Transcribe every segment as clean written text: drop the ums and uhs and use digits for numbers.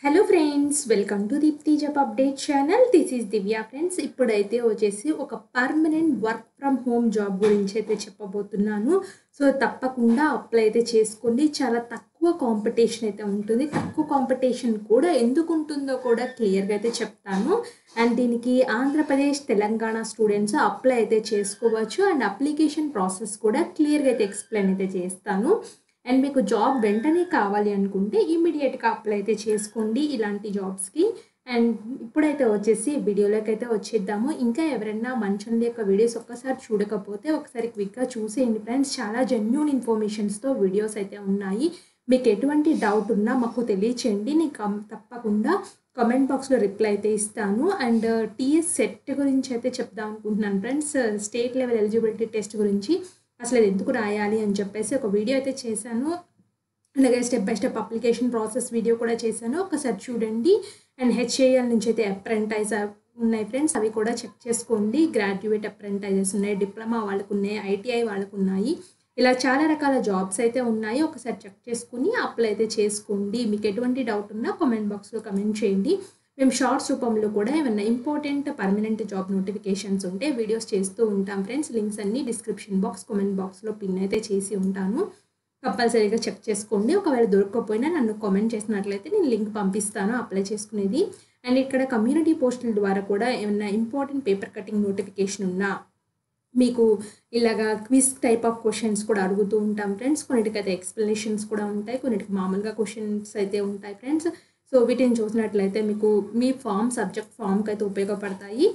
Hello friends, welcome to Deepti job update channel. This is Divya friends. ఇప్పుడైతే వచ్చేసి ఒక permanent work from home job గురించి అయితే చెప్పబోతున్నాను. సో తప్పకుండా అప్లై అయితే చేసుకోండి. చాలా తక్కువ కాంపిటీషన్ అయితే ఉంటుంది. తక్కువ కాంపిటీషన్ కూడా ఎందుకు ఉంటుందో కూడా క్లియర్గా అయితే చెప్తాను. అండ్ దీనికి ఆంధ్రప్రదేశ్, తెలంగాణ స్టూడెంట్స్ అప్లై అయితే చేసుకోవచ్చు. అండ్ అప్లికేషన్ ప్రాసెస్ కూడా క్లియర్గా అయితే ఎక్స్ప్లెయిన్ అయితే చేస్తాను. అండ్ మీకు జాబ్ వెంటనే కావాలి అనుకుంటే ఇమీడియట్గా అప్లై అయితే చేసుకోండి ఇలాంటి జాబ్స్కి. అండ్ ఇప్పుడైతే వచ్చేసి వీడియోలోకి అయితే వచ్చేద్దాము. ఇంకా ఎవరైనా మన ఛానల్ యొక్క వీడియోస్ ఒక్కసారి చూడకపోతే ఒకసారి క్విక్గా చూసేయండి ఫ్రెండ్స్. చాలా జెన్యూన్ ఇన్ఫర్మేషన్స్తో వీడియోస్ అయితే ఉన్నాయి. మీకు ఎటువంటి డౌట్ ఉన్నా మాకు తెలియచేయండి. నేను తప్పకుండా కామెంట్ బాక్స్లో రిప్లై అయితే ఇస్తాను. అండ్ టీఎస్ సెట్ గురించి అయితే చెప్దాం అనుకుంటున్నాను friends. State level eligibility test గురించి అసలు అది ఎందుకు రాయాలి అని చెప్పేసి ఒక వీడియో అయితే చేశాను. అలాగే step by step application process video కూడా చేశాను, ఒకసారి చూడండి. అండ్ హెచ్ఏఎల్ నుంచి అయితే అప్రెంటైజ్ ఉన్నాయి ఫ్రెండ్స్, అవి కూడా చెక్ చేసుకోండి. గ్రాడ్యుయేట్ అప్రెంటైజెస్ ఉన్నాయి, డిప్లొమా వాళ్ళకు ఉన్నాయి, ఐటీఐ వాళ్ళకు ఉన్నాయి. ఇలా చాలా రకాల జాబ్స్ అయితే ఉన్నాయి. ఒకసారి చెక్ చేసుకుని అప్లై అయితే చేసుకోండి. మీకు ఎటువంటి డౌట్ ఉన్నా కామెంట్ బాక్స్లో కమెంట్ చేయండి. మేము షార్ట్స్ రూపంలో కూడా ఏమైనా ఇంపార్టెంట్ పర్మనెంట్ జాబ్ నోటిఫికేషన్స్ ఉంటే వీడియోస్ చేస్తూ ఉంటాం ఫ్రెండ్స్. లింక్స్ అన్ని డిస్క్రిప్షన్ బాక్స్, కామెంట్ బాక్స్లో పిన్ అయితే చేసి ఉంటాను. కంపల్సరీగా చెక్ చేసుకోండి. ఒకవేళ దొరకకపోయినా నన్ను కామెంట్ చేసినట్లయితే నేను లింక్ పంపిస్తాను అప్లై చేసుకునేది. అండ్ ఇక్కడ కమ్యూనిటీ పోస్టుల ద్వారా కూడా ఏమైనా ఇంపార్టెంట్ పేపర్ కటింగ్ నోటిఫికేషన్ ఉన్నా మీకు ఇలాగా క్విజ్ టైప్ ఆఫ్ క్వశ్చన్స్ కూడా అడుగుతూ ఉంటాం ఫ్రెండ్స్. కొన్నిటికైతే ఎక్స్ప్లెనేషన్స్ కూడా ఉంటాయి, కొన్నిటికి మామూలుగా క్వశ్చన్స్ అయితే ఉంటాయి ఫ్రెండ్స్. సో వీటిని చూసినట్లయితే మీకు మీ సబ్జెక్ట్ ఫామ్కి అయితే ఉపయోగపడతాయి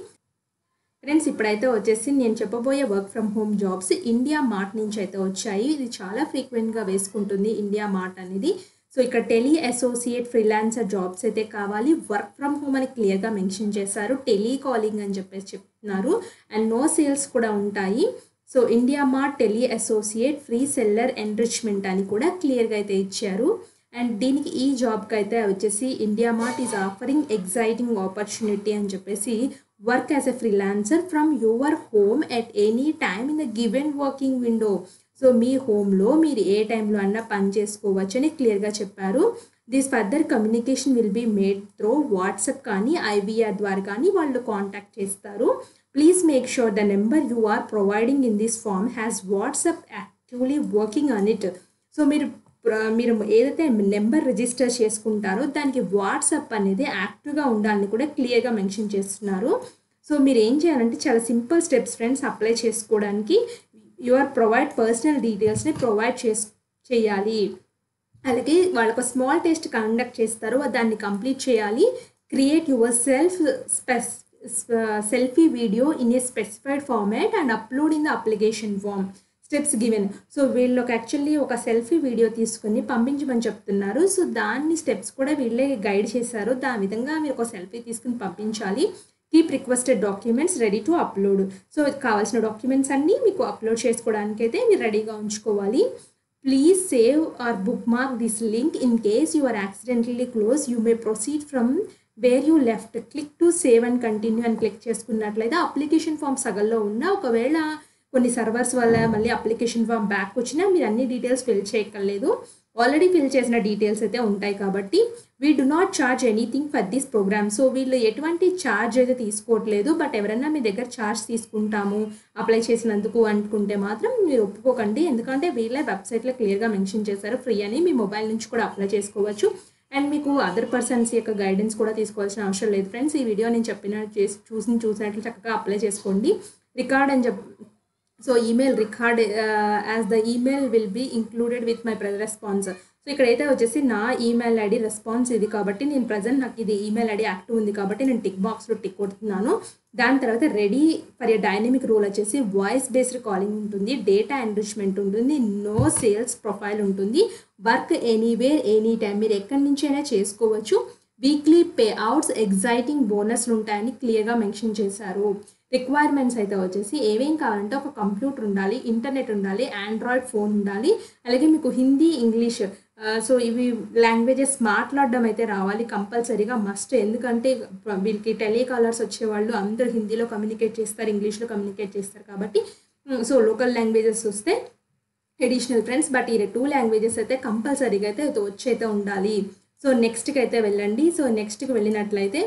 ఫ్రెండ్స్. ఇప్పుడైతే వచ్చేసి నేను చెప్పబోయే work from home jobs India mart నుంచి అయితే వచ్చాయి. ఇది చాలా ఫ్రీక్వెంట్గా వేసుకుంటుంది ఇండియా మార్ట్ అనేది. సో ఇక్కడ టెలి అసోసియేట్ ఫ్రీలాన్సర్ జాబ్స్ అయితే కావాలి. వర్క్ ఫ్రమ్ హోమ్ అని క్లియర్గా మెన్షన్ చేశారు. టెలికాలింగ్ అని చెప్పేసి చెప్తున్నారు. అండ్ నో సేల్స్ కూడా ఉంటాయి. So India mart tele associate free seller enrichment అని కూడా క్లియర్గా అయితే ఇచ్చారు. అండ్ దీనికి ఈ జాబ్కి అయితే వచ్చేసి IndiaMart is offering exciting opportunity అని చెప్పేసి work as a freelancer from your home at any time in the given working window. So మీ హోమ్లో మీరు ఏ టైంలో అన్నా పని చేసుకోవచ్చు అని క్లియర్గా చెప్పారు. This further communication will be made through WhatsApp కానీ ఐవీఆర్ ద్వారా కానీ వాళ్ళు కాంటాక్ట్ చేస్తారు. Please make sure the number you are providing in this form has WhatsApp actively working on it. So మీరు ఏదైతే నెంబర్ రిజిస్టర్ చేసుకుంటారో దానికి వాట్సాప్ అనేది యాక్టివ్గా ఉండాలని కూడా క్లియర్గా మెన్షన్ చేస్తున్నారు. సో మీరు ఏం చేయాలంటే చాలా సింపుల్ స్టెప్స్ ఫ్రెండ్స్ అప్లై చేసుకోవడానికి. యువర్ ప్రొవైడ్ పర్సనల్ డీటెయిల్స్ని ప్రొవైడ్ చేయాలి. అలాగే వాళ్ళకు స్మాల్ టెస్ట్ కండక్ట్ చేస్తారు, దాన్ని కంప్లీట్ చేయాలి. Create your selfie video in a specified format and upload in the application form. Steps given. So వీళ్ళకి యాక్చువల్లీ ఒక సెల్ఫీ వీడియో తీసుకుని పంపించమని చెప్తున్నారు. సో దాన్ని స్టెప్స్ కూడా వీళ్ళే గైడ్ చేశారు. దాని విధంగా మీరు ఒక సెల్ఫీ తీసుకుని పంపించాలి. Keep requested documents ready to upload. So కావాల్సిన డాక్యుమెంట్స్ అన్నీ మీకు అప్లోడ్ చేసుకోవడానికి అయితే మీరు రెడీగా ఉంచుకోవాలి. Please save or bookmark this link in case you are accidentally close you may proceed from where you left. Click to save and continue అని click చేసుకున్నట్లయితే అప్లికేషన్ ఫామ్ సగల్లో ఉన్న ఒకవేళ కొన్ని సర్వర్స్ వల్ల మళ్ళీ అప్లికేషన్ ఫామ్ బ్యాక్ వచ్చినా మీరు అన్ని డీటెయిల్స్ ఫిల్ చేయక్కర్లేదు. ఆల్రెడీ ఫిల్ చేసిన డీటెయిల్స్ అయితే ఉంటాయి కాబట్టి. We do not charge anything for this program. So వీళ్ళు ఎటువంటి ఛార్జ్ అయితే తీసుకోవట్లేదు. బట్ ఎవరైనా మీ దగ్గర ఛార్జ్ తీసుకుంటాము అప్లై చేసినందుకు అనుకుంటే మాత్రం మీరు ఒప్పుకోకండి. ఎందుకంటే వీళ్ళే వెబ్సైట్లో క్లియర్గా మెన్షన్ చేశారు ఫ్రీ అని. మీ మొబైల్ నుంచి కూడా అప్లై చేసుకోవచ్చు. అండ్ మీకు అదర్ పర్సన్స్ యొక్క గైడెన్స్ కూడా తీసుకోవాల్సిన అవసరం లేదు ఫ్రెండ్స్. ఈ వీడియో నేను చూసినట్లు చక్కగా అప్లై చేసుకోండి. రికార్డ్ అని so email record as the email will be included with my response. So ఇక్కడైతే వచ్చేసి నా ఈమెయిల్ ఐడి రెస్పాన్స్ ఇది కాబట్టి నేను ప్రజెంట్ నాకు ఇది ఈమెయిల్ ఐడి యాక్టివ్ ఉంది కాబట్టి నేను టిక్ బాక్స్లో టిక్ కొడుతున్నాను. దాని తర్వాత ready for a dynamic role వచ్చేసి వాయిస్ బేస్డ్ కాలింగ్ ఉంటుంది, డేటా ఎన్రిచ్మెంట్ ఉంటుంది, నో సేల్స్ ప్రొఫైల్ ఉంటుంది, వర్క్ ఎనీవేర్ ఎనీ టైం, మీరు ఎక్కడి నుంచైనా చేసుకోవచ్చు. వీక్లీ పే అవుట్స్, ఎగ్జైటింగ్ బోనస్లు ఉంటాయని క్లియర్గా మెన్షన్ చేశారు. రిక్వైర్మెంట్స్ అయితే వచ్చేసి ఏమేం కావాలంటే ఒక కంప్యూటర్ ఉండాలి, ఇంటర్నెట్ ఉండాలి, ఆండ్రాయిడ్ ఫోన్ ఉండాలి, అలాగే మీకు హిందీ, ఇంగ్లీష్ సో ఇవి లాంగ్వేజెస్ మాట్లాడడం అయితే రావాలి కంపల్సరీగా మస్ట్. ఎందుకంటే వీళ్ళకి టెలికాలర్స్ వచ్చేవాళ్ళు అందరూ హిందీలో కమ్యూనికేట్ చేస్తారు, ఇంగ్లీష్లో కమ్యూనికేట్ చేస్తారు కాబట్టి సో లోకల్ లాంగ్వేజెస్ వస్తే ఎడిషనల్ ఫ్రెండ్స్. బట్ ఈ 2 లాంగ్వేజెస్ అయితే కంపల్సరీగా అయితే వచ్చి అయితే ఉండాలి. సో నెక్స్ట్కి అయితే వెళ్ళండి. సో నెక్స్ట్కి వెళ్ళినట్లయితే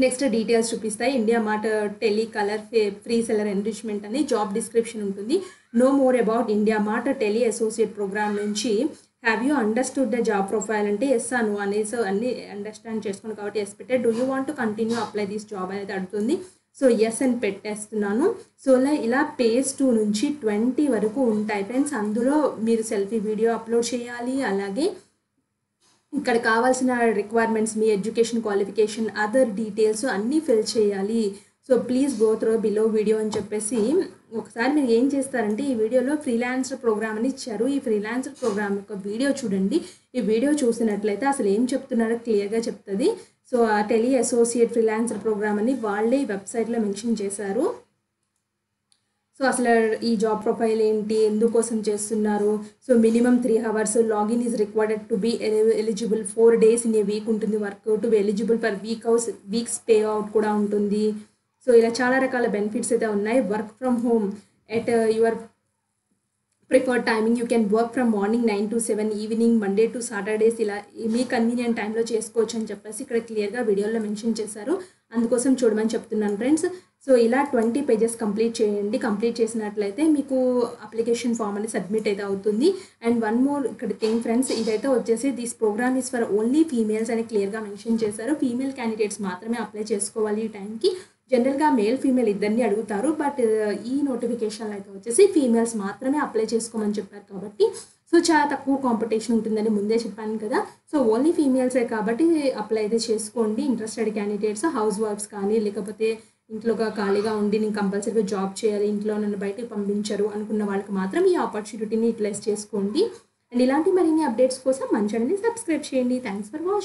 నెక్స్ట్ డీటెయిల్స్ చూపిస్తాయి. IndiaMart telecaller free seller enrichment అని జాబ్ డిస్క్రిప్షన్ ఉంటుంది. Know more about IndiaMart tele associate program నుంచి have you understood the job profile అంటే ఎస్ అను అనేసి అన్ని అండర్స్టాండ్ చేసుకున్నాను కాబట్టి ఎస్ పెట్టే. Do you want to continue apply this job అనేది అడుగుతుంది. సో ఎస్ అని పెట్టేస్తున్నాను. సో ఇలా పేజ్ 2 నుంచి 20 వరకు ఉంటాయి ఫ్రెండ్స్. అందులో మీరు సెల్ఫీ వీడియో అప్లోడ్ చేయాలి. అలాగే ఇక్కడ కావాల్సిన రిక్వైర్మెంట్స్, మీ ఎడ్యుకేషన్ క్వాలిఫికేషన్, అదర్ డీటెయిల్స్ అన్నీ ఫిల్ చేయాలి. So please go through below video అని చెప్పేసి ఒకసారి మీరు ఏం చేస్తారంటే ఈ వీడియోలో ఫ్రీలాన్సర్ ప్రోగ్రామ్ అని ఇచ్చారు. ఈ ఫ్రీలాన్సర్ ప్రోగ్రామ్ యొక్క వీడియో చూడండి. ఈ వీడియో చూసినట్లయితే అసలు ఏం చెప్తున్నారో క్లియర్గా చెప్తుంది. సో ఆ టెలి అసోసియేట్ ఫ్రీలాన్సర్ ప్రోగ్రామ్ అని వాళ్ళే ఈ వెబ్సైట్లో మెన్షన్ చేశారు. సో అసలు ఈ జాబ్ ప్రొఫైల్ ఏంటి, ఎందుకోసం చేస్తున్నారు, so minimum 3 hours login is required to be eligible 4 days in a week ఉంటుంది work, to be eligible for weeks payout కూడా ఉంటుంది. సో ఇలా చాలా రకాల బెనిఫిట్స్ అయితే ఉన్నాయి. Work from home at your preferred timing, you can work from morning 9 to 7, evening Monday to Saturdays ఇలా మీ కన్వీనియంట్ టైంలో చేసుకోవచ్చు అని చెప్పేసి ఇక్కడ క్లియర్గా వీడియోలో మెన్షన్ చేశారు. అందుకోసం చూడమని చెప్తున్నాను ఫ్రెండ్స్. సో ఇలా 20 pages కంప్లీట్ చేయండి. కంప్లీట్ చేసినట్లయితే మీకు అప్లికేషన్ ఫామ్ అనేది సబ్మిట్ అయితే అవుతుంది. అండ్ వన్ మోర్ ఇక్కడ థింగ్ ఫ్రెండ్స్, ఇదైతే వచ్చేసి this program is for only females అని క్లియర్గా మెన్షన్ చేశారు. ఫీమేల్ క్యాండిడేట్స్ మాత్రమే అప్లై చేసుకోవాలి ఈ టైంకి. జనరల్గా మేల్ ఫీమేల్ ఇద్దరిని అడుగుతారు, బట్ ఈ నోటిఫికేషన్లో అయితే వచ్చేసి ఫీమేల్స్ మాత్రమే అప్లై చేసుకోమని చెప్పారు కాబట్టి సో చాలా తక్కువ కాంపిటీషన్ ఉంటుందని ముందే చెప్పాను కదా. సో ఓన్లీ ఫీమేల్సే కాబట్టి అప్లై అయితే చేసుకోండి. ఇంట్రెస్టెడ్ క్యాండిడేట్స్, హౌస్ వైఫ్స్ కానీ లేకపోతే ఇంట్లో ఖాళీగా ఉండి నేను కంపల్సరీగా జాబ్ చేయాలి, ఇంట్లో నన్ను బయటకు పంపించరు అనుకున్న వాళ్ళకి మాత్రం ఈ ఆపర్చునిటీని యూటిలైజ్ చేసుకోండి. అండ్ ఇలాంటి మరిన్ని అప్డేట్స్ కోసం మన ఛానల్ని సబ్స్క్రైబ్ చేయండి. Thanks for watching.